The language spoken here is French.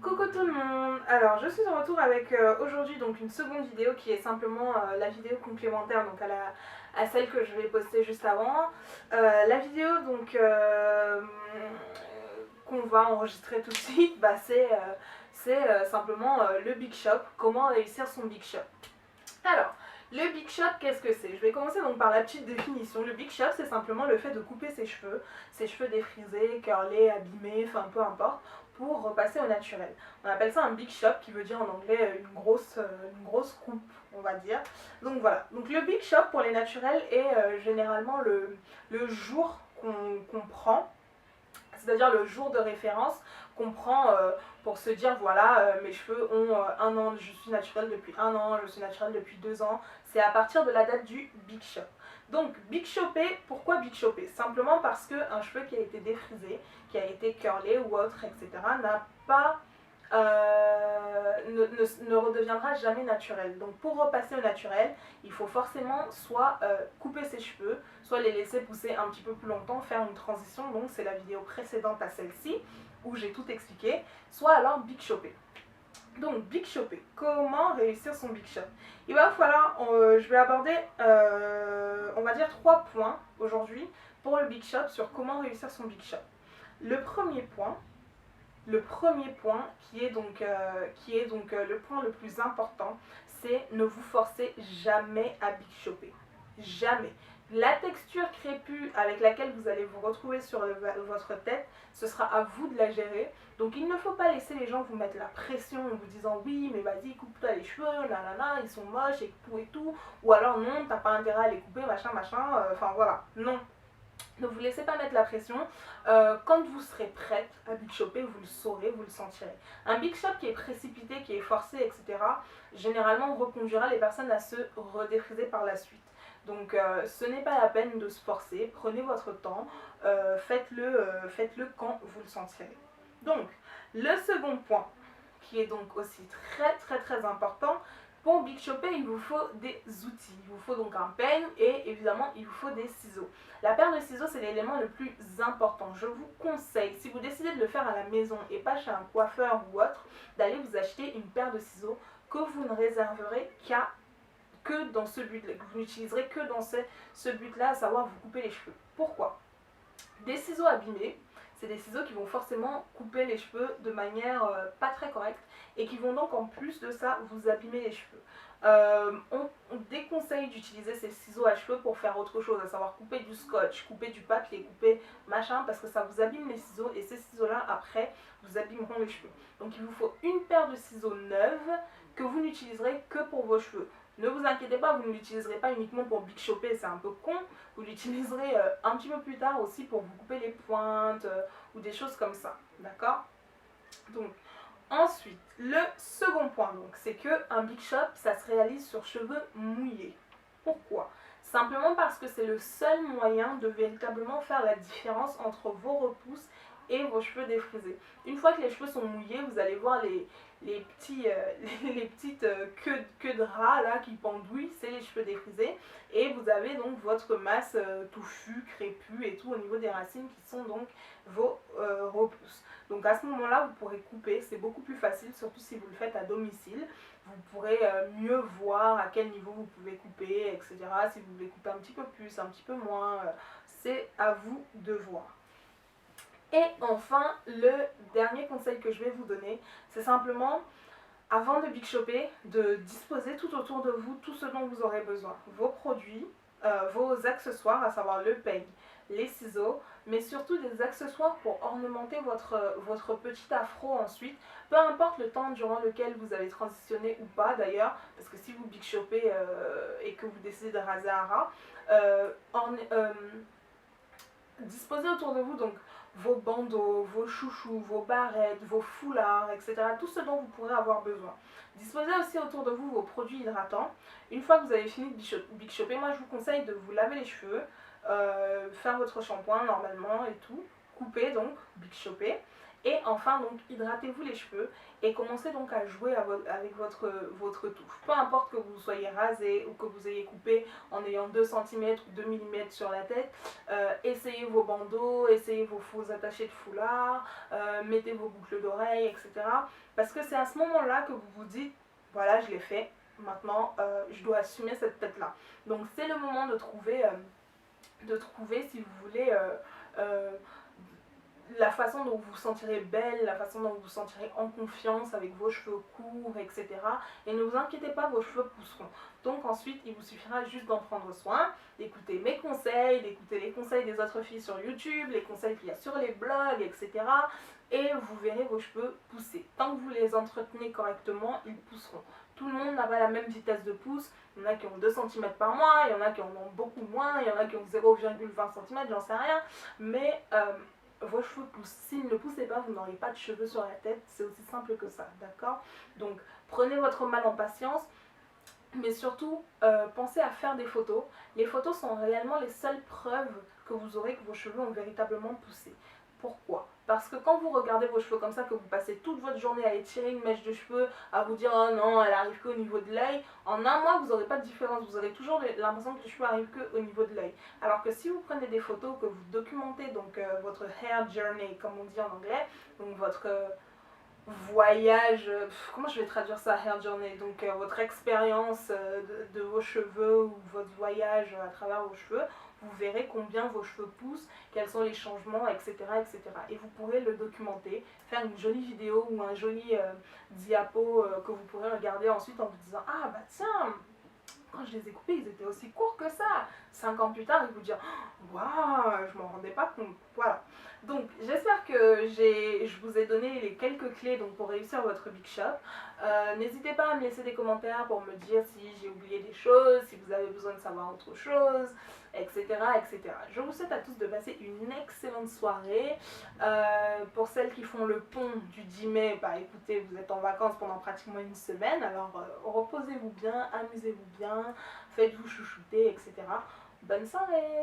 Coucou tout le monde. Alors je suis de retour avec aujourd'hui donc une seconde vidéo qui est simplement la vidéo complémentaire donc à celle que je vais poster juste avant. La vidéo donc qu'on va enregistrer tout de suite, bah, c'est simplement le Big Shop, comment réussir son Big Shop. Alors, le Big Shop, qu'est-ce que c'est? Je vais commencer donc par la petite définition. Le Big Shop, c'est simplement le fait de couper ses cheveux défrisés, curlés, abîmés, enfin peu importe, pour repasser au naturel. On appelle ça un Big Shop, qui veut dire en anglais une grosse coupe, on va dire. Donc voilà. Donc le Big Shop pour les naturels est généralement le jour qu'on prend, c'est-à-dire le jour de référence qu'on prend pour se dire voilà, mes cheveux ont un an, je suis naturelle depuis un an, je suis naturelle depuis 2 ans. C'est à partir de la date du Big Shop. Donc Big Shopé, pourquoi Big Shopé? Simplement parce qu'un cheveu qui a été défrisé, qui a été curlé ou autre, etc., n'a pas ne redeviendra jamais naturel. Donc pour repasser au naturel, il faut forcément soit couper ses cheveux, soit les laisser pousser un petit peu plus longtemps, faire une transition, donc c'est la vidéo précédente à celle-ci, où j'ai tout expliqué, soit alors Big Shopé. Donc Big Shopé, comment réussir son Big Shop? Il va falloir, je vais aborder, on va dire 3 points aujourd'hui pour le Big Shop sur comment réussir son Big Shop. Le premier point, qui est donc le point le plus important, c'est ne vous forcez jamais à Big Shopper. Jamais. La texture crépue avec laquelle vous allez vous retrouver sur votre tête, ce sera à vous de la gérer. Donc il ne faut pas laisser les gens vous mettre la pression en vous disant oui mais vas-y coupe-toi les cheveux, nanana, ils sont moches et tout. Ou alors non, t'as pas intérêt à les couper, machin, enfin voilà. Non, ne vous laissez pas mettre la pression. Quand vous serez prête à Big Shopper, vous le saurez, vous le sentirez. Un Big Shop qui est précipité, qui est forcé, etc., généralement reconduira les personnes à se redéfriser par la suite. Donc ce n'est pas la peine de se forcer, prenez votre temps, faites-le quand vous le sentirez. Donc, le second point, qui est donc aussi très important, pour Big Shopper, il vous faut des outils. Il vous faut donc un peigne et évidemment, il vous faut des ciseaux. La paire de ciseaux, c'est l'élément le plus important. Je vous conseille, si vous décidez de le faire à la maison et pas chez un coiffeur ou autre, d'aller vous acheter une paire de ciseaux que vous ne réserverez que dans ce but-là, que vous n'utiliserez que dans ce but-là, à savoir vous couper les cheveux. Pourquoi? Des ciseaux abîmés, c'est des ciseaux qui vont forcément couper les cheveux de manière pas très correcte et qui vont donc en plus de ça vous abîmer les cheveux. On déconseille d'utiliser ces ciseaux à cheveux pour faire autre chose, à savoir couper du scotch, couper du papier, couper machin, parce que ça vous abîme les ciseaux et ces ciseaux-là, après, vous abîmeront les cheveux. Donc il vous faut une paire de ciseaux neuves que vous n'utiliserez que pour vos cheveux. Ne vous inquiétez pas, vous ne l'utiliserez pas uniquement pour Big Shopper, c'est un peu con. Vous l'utiliserez un petit peu plus tard aussi pour vous couper les pointes ou des choses comme ça. D'accord? Donc, ensuite, le second point, c'est qu'un Big Shop, ça se réalise sur cheveux mouillés. Pourquoi? Simplement parce que c'est le seul moyen de véritablement faire la différence entre vos repousses et vos cheveux défrisés. Une fois que les cheveux sont mouillés, vous allez voir les petites queues de rat là qui pendouillent, c'est les cheveux défrisés. Et vous avez donc votre masse touffue, crépue et tout au niveau des racines qui sont donc vos repousses. Donc à ce moment-là, vous pourrez couper, c'est beaucoup plus facile, surtout si vous le faites à domicile. Vous pourrez mieux voir à quel niveau vous pouvez couper, etc. Si vous voulez couper un petit peu plus, un petit peu moins, c'est à vous de voir. Et enfin, le dernier conseil que je vais vous donner, c'est simplement, avant de Big Shopper, de disposer tout autour de vous tout ce dont vous aurez besoin. Vos produits, vos accessoires, à savoir le peigne, les ciseaux, mais surtout des accessoires pour ornementer votre petit afro ensuite, peu importe le temps durant lequel vous avez transitionné ou pas d'ailleurs, parce que si vous Big Shoppez et que vous décidez de raser à ras, disposez autour de vous donc vos bandeaux, vos chouchous, vos barrettes, vos foulards, etc. Tout ce dont vous pourrez avoir besoin. Disposez aussi autour de vous vos produits hydratants. Une fois que vous avez fini de Big Shopper, moi je vous conseille de vous laver les cheveux, faire votre shampoing normalement et tout, couper donc, Big Shopper, Et enfin, donc, hydratez-vous les cheveux et commencez donc à jouer avec votre touffe. Peu importe que vous soyez rasé ou que vous ayez coupé en ayant 2 cm ou 2 mm sur la tête, essayez vos bandeaux, essayez vos faux attachés de foulard, mettez vos boucles d'oreilles, etc. Parce que c'est à ce moment-là que vous vous dites, voilà, je l'ai fait, maintenant je dois assumer cette tête-là. Donc c'est le moment de trouver si vous voulez, la façon dont vous vous sentirez belle, la façon dont vous vous sentirez en confiance avec vos cheveux courts, etc. Et ne vous inquiétez pas, vos cheveux pousseront. Donc ensuite, il vous suffira juste d'en prendre soin, d'écouter mes conseils, d'écouter les conseils des autres filles sur YouTube, les conseils qu'il y a sur les blogs, etc. Et vous verrez vos cheveux pousser. Tant que vous les entretenez correctement, ils pousseront. Tout le monde n'a pas la même vitesse de pousse. Il y en a qui ont 2 cm par mois, il y en a qui en ont beaucoup moins, il y en a qui ont 0,20 cm, j'en sais rien. Mais vos cheveux poussent. S'ils ne poussaient pas, vous n'auriez pas de cheveux sur la tête. C'est aussi simple que ça, d'accord? Donc, prenez votre mal en patience. Mais surtout, pensez à faire des photos. Les photos sont réellement les seules preuves que vous aurez que vos cheveux ont véritablement poussé. Pourquoi? Parce que quand vous regardez vos cheveux comme ça, que vous passez toute votre journée à étirer une mèche de cheveux, à vous dire oh non, elle arrive qu'au niveau de l'œil, en un mois vous n'aurez pas de différence, vous aurez toujours l'impression que les cheveux arrivent qu'au niveau de l'œil. Alors que si vous prenez des photos, que vous documentez donc votre hair journey, comme on dit en anglais, donc votre voyage, comment je vais traduire ça, hair journey, donc votre expérience de vos cheveux ou votre voyage à travers vos cheveux, vous verrez combien vos cheveux poussent, quels sont les changements, etc. etc. Et vous pourrez le documenter, faire une jolie vidéo ou un joli diapo que vous pourrez regarder ensuite en vous disant ah bah tiens, quand je les ai coupés, ils étaient aussi courts que ça. 5 ans plus tard, ils vous diront waouh, je m'en rendais pas compte. Voilà. Donc, j'espère que je vous ai donné les quelques clés donc, pour réussir votre Big Shop. N'hésitez pas à me laisser des commentaires pour me dire si j'ai oublié des choses, si vous avez besoin de savoir autre chose, etc. etc. Je vous souhaite à tous de passer une excellente soirée. Pour celles qui font le pont du 10 mai, bah écoutez, vous êtes en vacances pendant pratiquement une semaine, alors reposez-vous bien, amusez-vous bien, faites-vous chouchouter, etc. Bonne soirée!